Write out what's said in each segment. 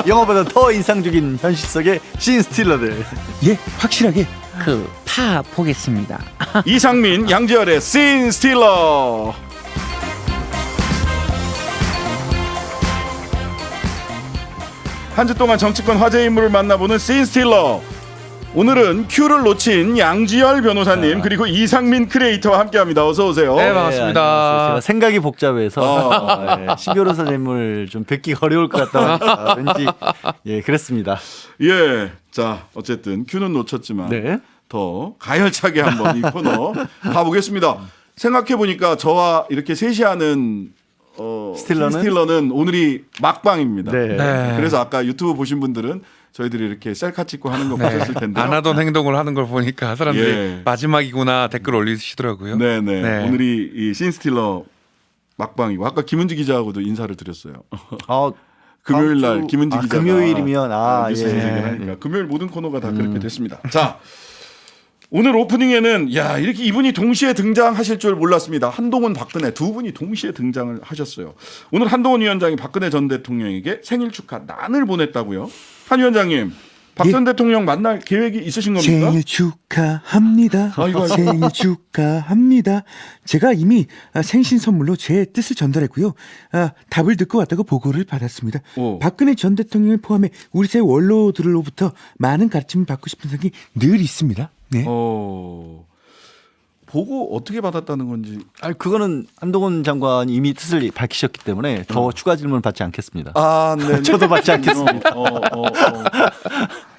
영화보다 더 인상적인 현실 속의 신 스틸러들. 예, 확실하게 파 보겠습니다. 이상민, 양지열의 씬 스틸러. 한 주 동안 정치권 화제 인물을 만나보는 씬 스틸러. 오늘은 큐를 놓친 양지열 변호사님 그리고 이상민 크리에이터와 함께합니다. 어서 오세요. 네, 반갑습니다. 안녕하세요. 제가 생각이 복잡해서 신 변호사님을 좀 뵙기가 어려울 것 같다. 왠지 그랬습니다. 예, 자 어쨌든 큐는 놓쳤지만 네. 더 가열차게 한번 이 코너 가보겠습니다. 생각해 보니까 저와 이렇게 셋이 하는 스틸러는 오늘이 막방입니다. 네. 네. 그래서 아까 유튜브 보신 분들은 저희들이 이렇게 셀카 찍고 하는 거 보셨을 텐데 안 하던 행동을 하는 걸 보니까 사람들이 예. 마지막이구나 댓글 올리시더라고요. 네네. 네. 오늘이 이 씬 스틸러 막방이고 아까 김은지 기자하고도 인사를 드렸어요. 금요일 날 김은지 기자가 금요일이면 뉴스 진행을 하니까 금요일 모든 코너가 다 그렇게 됐습니다. 자, 오늘 오프닝에는 이렇게 이분이 동시에 등장하실 줄 몰랐습니다. 한동훈, 박근혜 두 분이 동시에 등장을 하셨어요. 오늘 한동훈 위원장이 박근혜 전 대통령에게 생일 축하 난을 보냈다고요. 한 위원장님, 박 전 대통령 만날 계획이 있으신 겁니까? 생일 축하합니다. 아이고. 생일 축하합니다. 제가 이미 생신 선물로 제 뜻을 전달했고요. 답을 듣고 왔다고 보고를 받았습니다. 오. 박근혜 전 대통령을 포함해 우리 사회 원로들로부터 많은 가르침을 받고 싶은 생각이 늘 있습니다. 네. 보고 어떻게 받았다는 건지. 그거는 한동훈 장관이 이미 뜻을 밝히셨기 때문에 더 추가 질문 받지 않겠습니다. 네. 저도 받지 않겠습니다.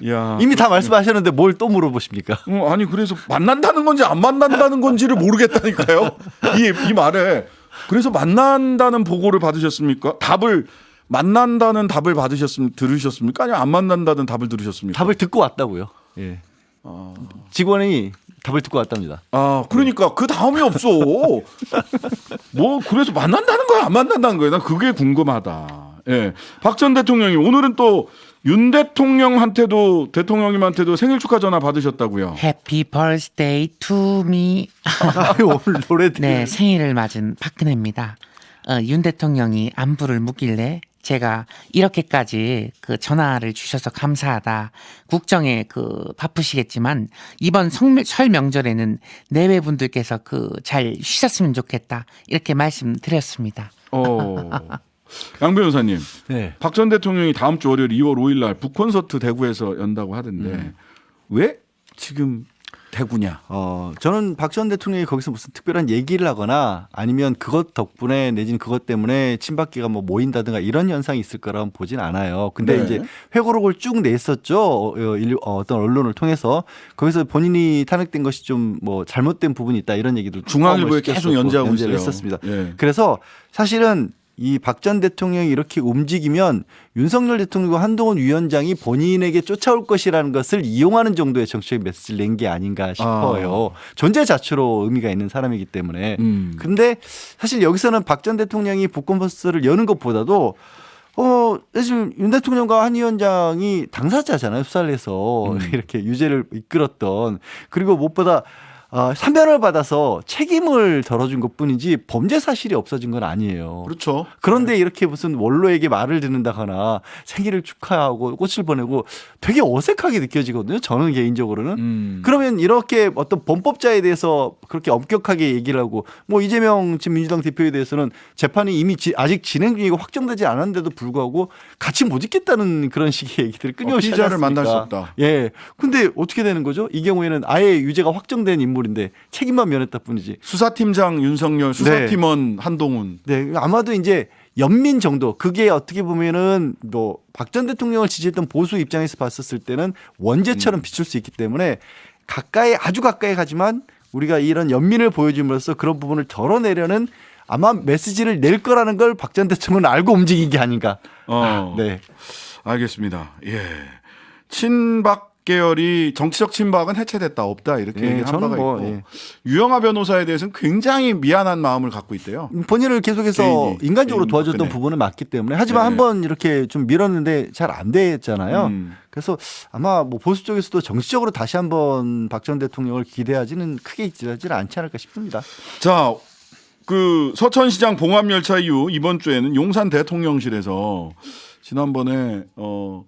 야. 이미 다 말씀하셨는데 뭘 또 물어보십니까? 아니 그래서 만난다는 건지 안 만난다는 건지를 모르겠다니까요. 이 말에. 그래서 만난다는 보고를 받으셨습니까? 만난다는 답을 들으셨습니까? 아니면 안 만난다는 답을 들으셨습니까? 답을 듣고 왔다고요. 예. 직원이 답을 듣고 왔답니다. 그러니까 그 다음이 없어. 그래서 만난다는 거야, 안 만난다는 거야? 난 그게 궁금하다. 예. 박 전 대통령이 오늘은 또 윤 대통령님한테도 생일 축하 전화 받으셨다고요. 해피 버스데이 투 미. 오늘 노래 네, 생일을 맞은 박근혜입니다. 윤 대통령이 안부를 묻길래 제가 이렇게까지 전화를 주셔서 감사하다. 국정에 바쁘시겠지만 이번 설 명절에는 내외분들께서 잘 쉬셨으면 좋겠다. 이렇게 말씀드렸습니다. 양 변호사님, 네. 박 전 대통령이 다음 주 월요일 2월 5일 날 북콘서트 대구에서 연다고 하던데 왜 지금 대구냐? 저는 박 전 대통령이 거기서 무슨 특별한 얘기를 하거나 아니면 그것 덕분에 내지는 그것 때문에 친박계가 모인다든가 이런 현상이 있을 거라고 보진 않아요. 근데 네. 이제 회고록을 쭉 냈었죠. 어떤 언론을 통해서 거기서 본인이 탄핵된 것이 좀 잘못된 부분이 있다 이런 얘기도 중앙일보에 계속 연재하고 연재를 있어요. 했었습니다. 예. 그래서 사실은 이 박 전 대통령이 이렇게 움직이면 윤석열 대통령과 한동훈 위원장이 본인에게 쫓아올 것이라는 것을 이용하는 정도의 정치적 메시지를 낸 게 아닌가 싶어요. 존재 자체로 의미가 있는 사람이기 때문에. 근데 사실 여기서는 박 전 대통령이 북콘서트를 여는 것보다도 사실 윤 대통령과 한 위원장이 당사자잖아요. 수사를 해서 이렇게 유죄를 이끌었던. 그리고 무엇보다 사면을 받아서 책임을 덜어준 것뿐이지 범죄 사실이 없어진 건 아니에요. 그렇죠. 그런데 이렇게 무슨 원로에게 말을 듣는다거나 생일을 축하하고 꽃을 보내고 되게 어색하게 느껴지거든요. 저는 개인적으로는. 그러면 이렇게 어떤 범법자에 대해서 그렇게 엄격하게 얘기를 하고 이재명 지금 민주당 대표에 대해서는 재판이 이미 아직 진행 중이고 확정되지 않았는데도 불구하고 같이 못 있겠다는 그런 식의 얘기들을 끊임없이 하지 피의자를 않습니까? 만날 수 없다. 예. 근데 어떻게 되는 거죠? 이 경우에는 아예 유죄가 확정된 인물인데 책임만 면했다 뿐이지. 수사팀장 윤석열, 수사팀원 한동훈. 네, 아마도 이제 연민 정도 그게 어떻게 보면은 박 전 대통령을 지지했던 보수 입장에서 봤었을 때는 원죄처럼 비출 수 있기 때문에 아주 가까이 가지만 우리가 이런 연민을 보여줌으로써 그런 부분을 덜어내려는 아마 메시지를 낼 거라는 걸 박 전 대통령은 알고 움직인 게 아닌가. 네, 알겠습니다. 예, 친박 계열이 정치적 친박은 해체됐다 없다 이렇게 얘기한 바가 있고 유영하 변호사에 대해서는 굉장히 미안한 마음을 갖고 있대요. 본인을 계속해서 인간적으로 도와줬던 부분은 맞기 때문에 하지만 한번 이렇게 좀 밀었는데 잘 안 됐잖아요. 그래서 아마 보수 쪽에서도 정치적으로 다시 한번 박 전 대통령을 기대하지는 크게 있지는 않지 않을까 싶습니다. 자, 서천시장 봉합열차 이후 이번 주에는 용산 대통령실에서 지난번에 뭐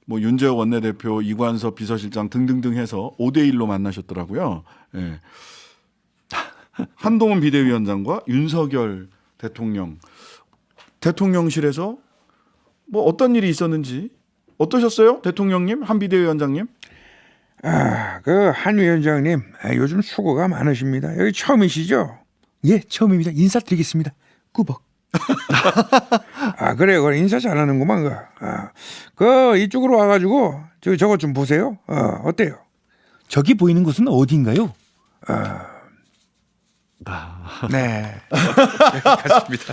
윤재호 원내대표, 이관섭 비서실장 등등등 해서 5대1로 만나셨더라고요. 예. 한동훈 비대위원장과 윤석열 대통령실에서 뭐 어떤 일이 있었는지 어떠셨어요? 대통령님, 한 비대위원장님? 그 한 위원장님 요즘 수고가 많으십니다. 여기 처음이시죠? 예, 처음입니다. 인사드리겠습니다. 꾸벅. 그래 인사 잘하는구만. 그 이쪽으로 와가지고 저것 좀 보세요. 어때요? 저기 보이는 곳은 어디인가요? 네.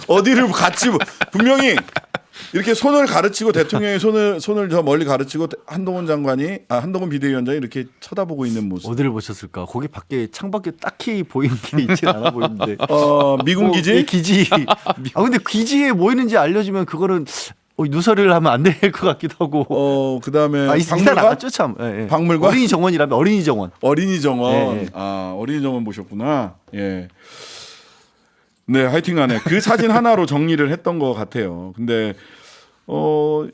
어디를 같이 분명히 이렇게 손을 가르치고 대통령이 손을 저 멀리 가르치고 한동훈 비대위원장이 이렇게 쳐다보고 있는 모습. 어디를 보셨을까? 거기 밖에 창밖에 딱히 보이는 게 있진 않아 보이는데. 미군 기지? 예, 기지. 근데 기지에 뭐 있는지 알려주면 그거는 누설을 하면 안 될 것 같기도 하고. 그다음에 이사 박물관? 나갔죠 참. 예, 예. 박물관? 어린이 정원이라면 어린이 정원. 어린이 정원. 예, 예. 어린이 정원 보셨구나. 예. 네, 하여튼간에 그 사진 하나로 정리를 했던 것 같아요. 근데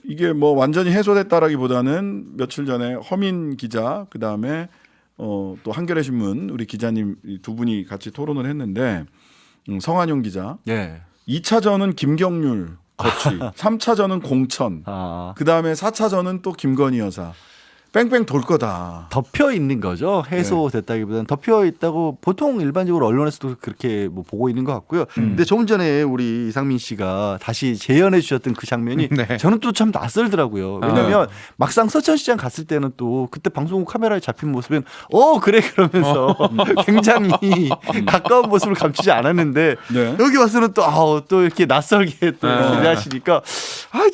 이게 뭐 완전히 해소됐다라기보다는 며칠 전에 허민 기자, 그 다음에 또 한겨레 신문 우리 기자님 두 분이 같이 토론을 했는데 성한용 기자. 예. 2차전은 김경률 거취, 3차전은 공천, 그 다음에 4차전은 또 김건희 여사. 뺑뺑 돌 거다. 덮여 있는 거죠. 해소됐다기보다는 덮여 있다고 보통 일반적으로 언론에서도 그렇게 뭐 보고 있는 것 같고요. 근데 조금 전에 우리 이상민 씨가 다시 재연해 주셨던 그 장면이 네. 저는 또 참 낯설더라고요. 왜냐하면 막상 서천시장 갔을 때는 또 그때 방송국 카메라에 잡힌 모습은 그래 그러면서 굉장히 가까운 모습을 감추지 않았는데 네. 여기 와서는 또 이렇게 낯설게 또 기대하시니까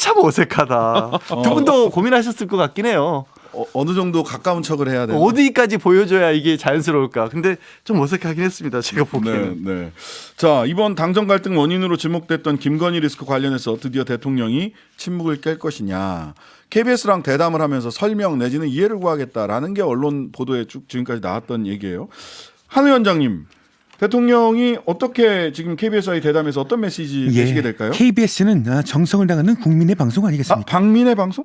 참 어색하다. 두 분도 고민하셨을 것 같긴 해요. 어느 정도 가까운 척을 해야 되나? 어디까지 보여줘야 이게 자연스러울까? 근데 좀 어색하긴 했습니다. 제가 보기에는. 네. 자, 이번 당정 갈등 원인으로 지목됐던 김건희 리스크 관련해서 드디어 대통령이 침묵을 깰 것이냐. KBS랑 대담을 하면서 설명 내지는 이해를 구하겠다라는 게 언론 보도에 쭉 지금까지 나왔던 얘기예요. 한 위원장님, 대통령이 어떻게 지금 KBS와의 대담에서 어떤 메시지 내시게 될까요? KBS는 정성을 다하는 국민의 방송 아니겠습니까? 박민의 방송?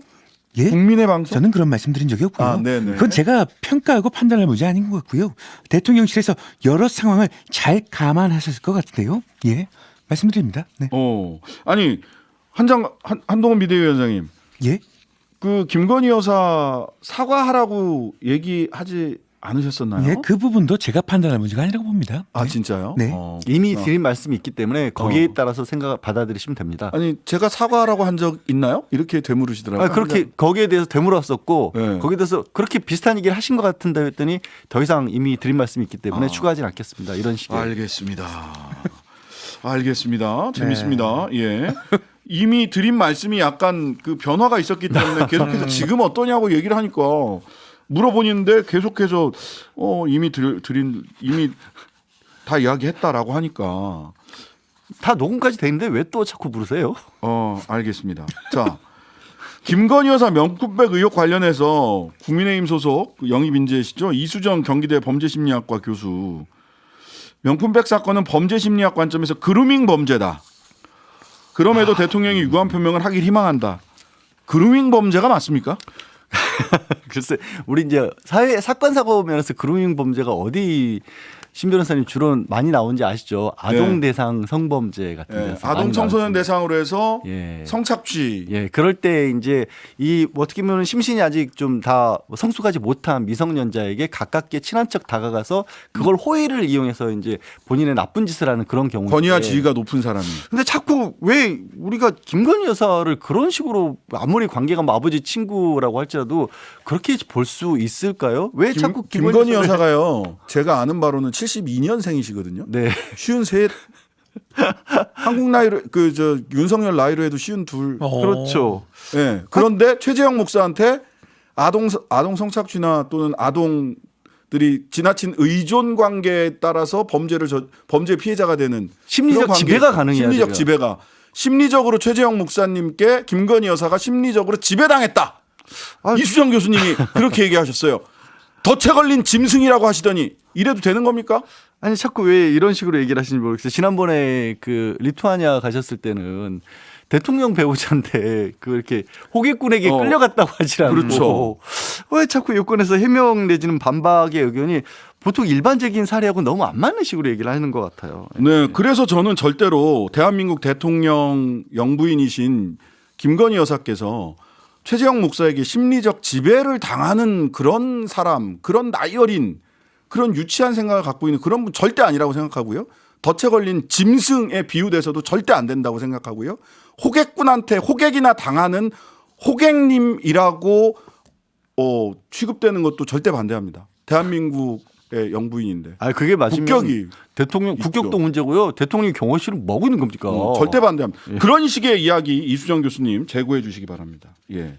예? 국민의 방송? 저는 그런 말씀드린 적이 없고요. 네네. 그건 제가 평가하고 판단할 문제 아닌 것 같고요. 대통령실에서 여러 상황을 잘 감안하셨을 것 같은데요. 예, 말씀드립니다. 네. 아니 한동훈 비대위원장님, 예? 그 김건희 여사 사과하라고 얘기하지 않으셨었나요? 예, 그 부분도 제가 판단할 문제가 아니라고 봅니다. 아 네. 진짜요? 네. 이미 드린 말씀이 있기 때문에 거기에 따라서 받아들이시면 됩니다. 아니 제가 사과하라고 한 적 있나요? 이렇게 되물으시더라고요. 그렇게 거기에 대해서 되물었었고 네. 거기에 대해서 그렇게 비슷한 얘기를 하신 것 같은데 했더니 더 이상 이미 드린 말씀이 있기 때문에 추가하진 않겠습니다. 이런 식의. 알겠습니다. 재밌습니다. 예. 이미 드린 말씀이 약간 그 변화가 있었기 때문에 계속해서 지금 어떠냐고 얘기를 하니까 물어보는데 계속해서 이미 다 이야기했다라고 하니까 다 녹음까지 돼 있는데 왜 또 자꾸 물으세요? 알겠습니다. 자, 김건희 여사 명품백 의혹 관련해서 국민의힘 소속 영입 인재시죠. 이수정 경기대 범죄심리학과 교수. 명품백 사건은 범죄심리학 관점에서 그루밍 범죄다. 그럼에도 대통령이 유감 표명을 하길 희망한다. 그루밍 범죄가 맞습니까? 글쎄, 우리 이제 사건 사고 면에서 그루밍 범죄가 어디 신 변호사님 주로 많이 나온지 아시죠? 아동 대상 성범죄 같은 데서 아동 많이 청소년 나왔습니다. 대상으로 해서 예. 성착취. 예, 그럴 때 이제 어떻게 보면 심신이 아직 좀 다 성숙하지 못한 미성년자에게 가깝게 친한 척 다가가서 그걸 호의를 이용해서 이제 본인의 나쁜 짓을 하는 그런 경우. 권위와 지위가 높은 사람이. 근데 자꾸 왜 우리가 김건희 여사를 그런 식으로 아무리 관계가 뭐 아버지 친구라고 할지라도 그렇게 볼 수 있을까요? 왜 자꾸 김건희 여사가요. 제가 아는 바로는 72년생이시거든요. 네. 53. 한국 나이로 윤석열 나이로 해도 52. 그렇죠. 네. 그런데 최재형 목사한테 아동 성착취나 또는 아동들이 지나친 의존 관계에 따라서 범죄 피해자가 되는 심리적 그런 관계, 지배가 가능해야 심리적 돼요. 지배가 심리적으로 최재형 목사님께 김건희 여사가 심리적으로 지배당했다. 이수정 교수님이 그렇게 얘기하셨어요. 덫에 걸린 짐승이라고 하시더니 이래도 되는 겁니까? 아니 자꾸 왜 이런 식으로 얘기를 하시는지 모르겠어요. 지난번에 그 리투아니아 가셨을 때는 대통령 배우자인데 그렇게 호객꾼에게 끌려갔다고 하지 않고 그렇죠. 왜 자꾸 여권에서 해명 내지는 반박의 의견이 보통 일반적인 사례하고 너무 안 맞는 식으로 얘기를 하는 것 같아요. 네, 그래서 저는 절대로 대한민국 대통령 영부인이신 김건희 여사께서 최재형 목사에게 심리적 지배를 당하는 그런 사람, 그런 나이 어린, 그런 유치한 생각을 갖고 있는 그런 분 절대 아니라고 생각하고요. 덫에 걸린 짐승에 비유돼서도 절대 안 된다고 생각하고요. 호객꾼한테 호객이나 당하는 호객님이라고 취급되는 것도 절대 반대합니다. 대한민국의 영부인인데. 아 그게 맞으면 국격이 대통령 국격도 문제고요. 대통령 경호실은 뭐고 있는 겁니까? 절대 반대합니다. 그런 식의 이야기 이수정 교수님 제고해 주시기 바랍니다. 예.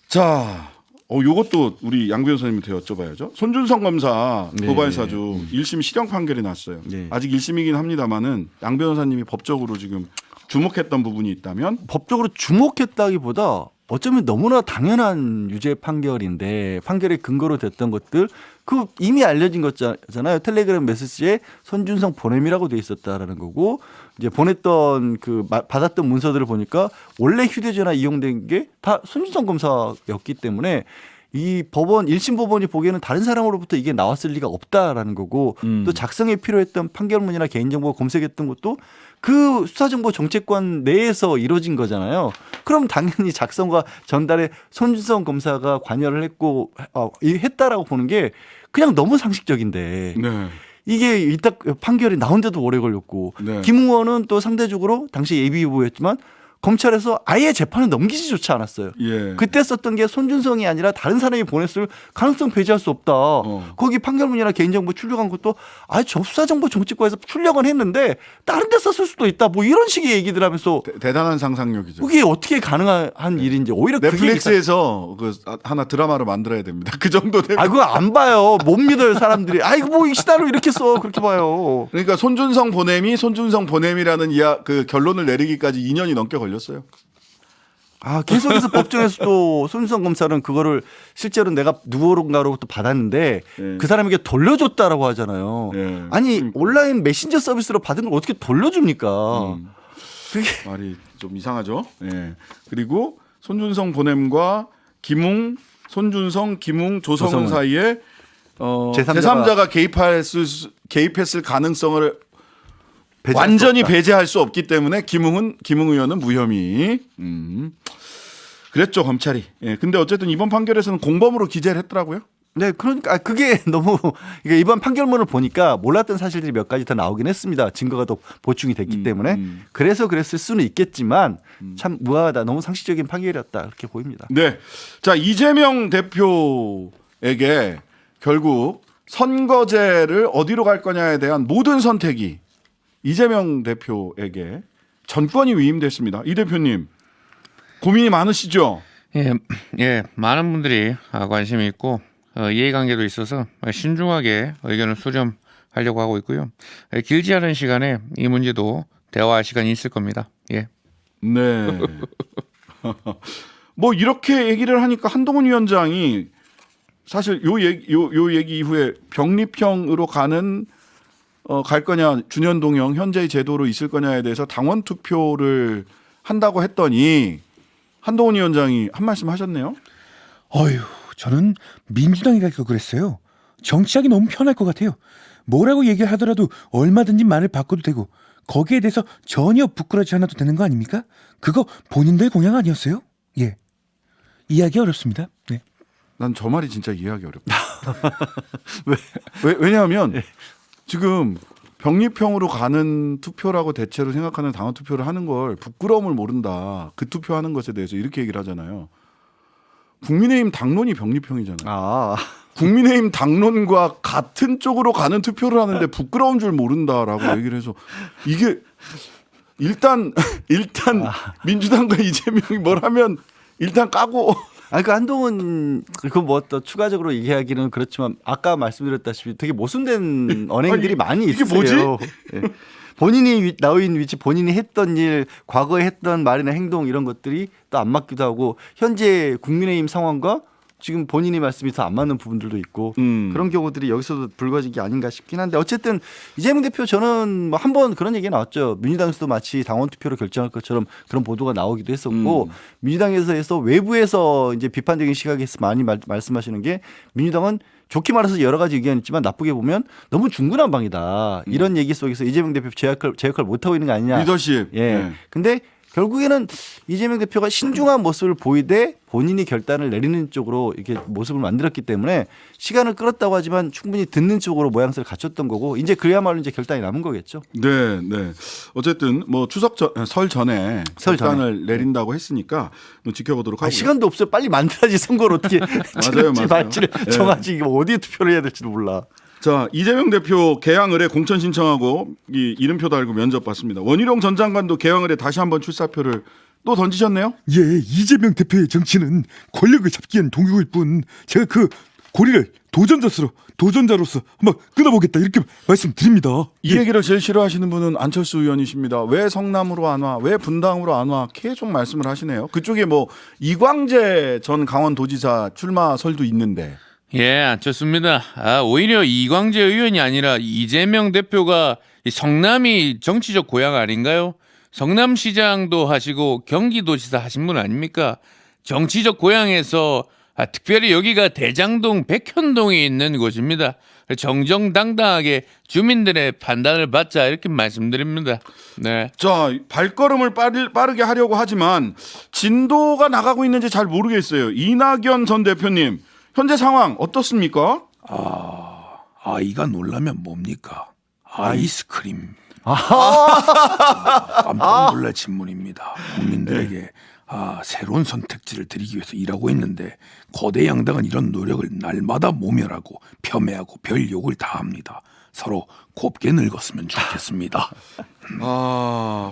자, 요것도 우리 양 변호사님한테 여쭤봐야죠. 손준성 검사 네. 고발사주 1심 실형 판결이 났어요. 네. 아직 1심이긴 합니다만은 양 변호사님이 법적으로 지금 주목했던 부분이 있다면 법적으로 주목했다기보다 어쩌면 너무나 당연한 유죄 판결인데 판결의 근거로 됐던 것들 그 이미 알려진 거잖아요. 텔레그램 메시지에 손준성 보냄이라고 돼 있었다라는 거고 이제 보냈던 그 받았던 문서들을 보니까 원래 휴대전화 이용된 게 다 손준성 검사였기 때문에 이 법원 1심 법원이 보기에는 다른 사람으로부터 이게 나왔을 리가 없다라는 거고 또 작성에 필요했던 판결문이나 개인정보 검색했던 것도 그 수사정보정책관 내에서 이루어진 거잖아요. 그럼 당연히 작성과 전달에 손준성 검사가 관여를 했고 했다라고 보는 게 그냥 너무 상식적인데 네. 이게 이따 판결이 나온데도 오래 걸렸고 네. 김 의원은 또 상대적으로 당시 예비 후보였지만 검찰에서 아예 재판을 넘기지조차 않았어요. 예. 그때 썼던 게 손준성이 아니라 다른 사람이 보냈을 가능성 배제할 수 없다. 거기 판결문이나 개인정보 출력한 것도 접수사정보 정책과에서 출력은 했는데 다른 데 썼을 수도 있다. 뭐 이런 식의 얘기들 하면서 대단한 상상력이죠. 그게 어떻게 가능한 일인지 오히려 넷플릭스에서 그 하나 드라마를 만들어야 됩니다. 그 정도 되면. 그거 안 봐요. 못 믿어요 사람들이. 이거 뭐 이 시나리오 이렇게 써 그렇게 봐요. 그러니까 손준성 보냄이라는 그 결론을 내리기까지 2년이 넘게 걸렸어요. 계속해서 법정에서도 손준성 검사는 그거를 실제로 내가 누구론가로부터 받았는데 네. 그 사람에게 돌려줬다라고 하잖아요. 네. 아니 그러니까. 온라인 메신저 서비스로 받은 걸 어떻게 돌려줍니까? 그게 말이 좀 이상하죠. 예. 그리고 손준성 보냄과 손준성, 김웅, 조성은 사이에 제3자가 개입했을 가능성을 완전히 배제할 수 없기 때문에 김웅 의원은 무혐의. 그랬죠 검찰이. 예. 근데 어쨌든 이번 판결에서는 공범으로 기재를 했더라고요. 네, 그러니까 그게 너무 그러니까 이번 판결문을 보니까 몰랐던 사실들이 몇 가지 더 나오긴 했습니다. 증거가 더 보충이 됐기 때문에 그래서 그랬을 수는 있겠지만 참 무하다, 너무 상식적인 판결이었다 그렇게 보입니다. 네, 자 이재명 대표에게 결국 선거제를 어디로 갈 거냐에 대한 모든 선택이 이재명 대표에게 전권이 위임됐습니다. 이 대표님 고민이 많으시죠? 예, 많은 분들이 관심이 있고 이해관계도 있어서 신중하게 의견을 수렴하려고 하고 있고요. 길지 않은 시간에 이 문제도 대화할 시간이 있을 겁니다. 예. 네. 뭐 이렇게 얘기를 하니까 한동훈 위원장이 사실 요 얘기 이후에 병립형으로 갈 거냐 준연동형 현재의 제도로 있을 거냐에 대해서 당원 투표를 한다고 했더니 한동훈 위원장이 한 말씀 하셨네요. 저는 민주당이 갈 걸 그랬어요. 정치하기 너무 편할 것 같아요. 뭐라고 얘기하더라도 얼마든지 말을 바꿔도 되고 거기에 대해서 전혀 부끄러워하지 않아도 되는 거 아닙니까? 그거 본인들 공약 아니었어요? 예. 이해하기 어렵습니다. 네. 난 저 말이 진짜 이해하기 어렵다. 왜냐하면 지금 병립형으로 가는 투표라고 대체로 생각하는 당원 투표를 하는 걸 부끄러움을 모른다. 그 투표하는 것에 대해서 이렇게 얘기를 하잖아요. 국민의힘 당론이 병립형이잖아요. 국민의힘 당론과 같은 쪽으로 가는 투표를 하는데 부끄러운 줄 모른다라고 얘기를 해서 이게 일단 민주당과 이재명이 뭘 하면 일단 까고. 그 한동훈 뭐 또 추가적으로 얘기하기는 그렇지만 아까 말씀드렸다시피 되게 모순된 언행들이 많이 이게 있어요. 뭐지? 예. 본인이 나인 위치, 본인이 했던 일, 과거에 했던 말이나 행동 이런 것들이 또 안 맞기도 하고 현재 국민의힘 상황과 지금 본인이 말씀이 더 안 맞는 부분들도 있고 그런 경우들이 여기서도 불거진 게 아닌가 싶긴 한데 어쨌든 이재명 대표 저는 뭐 한번 그런 얘기가 나왔죠. 민주당에서도 마치 당원 투표로 결정할 것처럼 그런 보도가 나오기도 했었고 민주당에서 외부에서 이제 비판적인 시각에서 많이 말씀하시는 게 민주당은 좋게 말해서 여러 가지 의견이 있지만 나쁘게 보면 너무 중구난방이다. 이런 얘기 속에서 이재명 대표 제 역할 못하고 있는 거 아니냐. 리더십. 예. 네. 근데 결국에는 이재명 대표가 신중한 모습을 보이되 본인이 결단을 내리는 쪽으로 이렇게 모습을 만들었기 때문에 시간을 끌었다고 하지만 충분히 듣는 쪽으로 모양새를 갖췄던 거고 이제 그야말로 이제 결단이 남은 거겠죠. 네, 네. 어쨌든 뭐 설 전에 설 전에. 결단을 내린다고 했으니까 지켜보도록 하고요. 시간도 없어요. 빨리 만들어야지 선거를 어떻게 치를지 맞아요. 말지를 네. 정하지 이거 어디에 투표를 해야 될지도 몰라. 자, 이재명 대표 개항 의뢰 공천 신청하고 이 이름표 달고 면접 봤습니다. 원희룡 전 장관도 개항 의뢰 다시 한번 출사표를 또 던지셨네요. 예, 이재명 대표의 정치는 권력을 잡기엔 동요일 뿐 제가 그 고리를 도전자로서 한번 끊어보겠다 이렇게 말씀드립니다. 이 얘기를 제일 싫어하시는 분은 안철수 의원이십니다. 왜 성남으로 안 와? 왜 분당으로 안 와? 계속 말씀을 하시네요. 그쪽에 뭐 이광재 전 강원도지사 출마설도 있는데. 예, 좋습니다. 오히려 이광재 의원이 아니라 이재명 대표가 이 성남이 정치적 고향 아닌가요? 성남시장도 하시고 경기도지사 하신 분 아닙니까? 정치적 고향에서 특별히 여기가 대장동 백현동에 있는 곳입니다. 정정당당하게 주민들의 판단을 받자 이렇게 말씀드립니다. 네. 자, 발걸음을 빠르게 하려고 하지만 진도가 나가고 있는지 잘 모르겠어요. 이낙연 전 대표님, 현재 상황 어떻습니까? 아이가 놀라면 뭡니까? 아이스크림. 깜짝 놀랄 질문입니다. 국민들에게 새로운 선택지를 드리기 위해서 일하고 있는데 거대 양당은 이런 노력을 날마다 모멸하고 폄훼하고 별 욕을 다 합니다. 서로 곱게 늙었으면 좋겠습니다.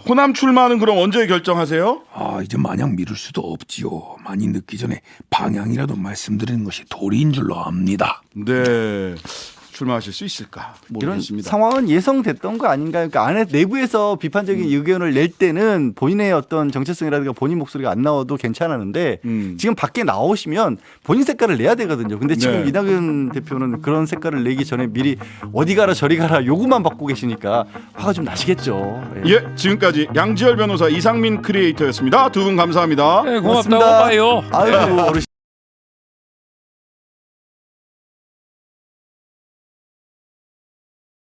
호남 출마는 그럼 언제 결정하세요? 이제 마냥 미룰 수도 없지요. 많이 늦기 전에 방향이라도 말씀드리는 것이 도리인 줄로 압니다. 네. 출마하실 수 있을까 이런 모르겠습니다. 상황은 예상됐던 거 아닌가요? 그러니까 안에 내부에서 비판적인 의견을 낼 때는 본인의 어떤 정체성이라든가 본인 목소리가 안 나와도 괜찮았는데 지금 밖에 나오시면 본인 색깔을 내야 되거든요. 근데 지금 네. 이낙연 대표는 그런 색깔을 내기 전에 미리 어디 가라 저리 가라 요구만 받고 계시니까 화가 좀 나시겠죠. 예, 지금까지 양지열 변호사, 이상민 크리에이터였습니다. 두 분 감사합니다. 네, 고맙습니다. 고맙다고 봐요. 아유 어르신.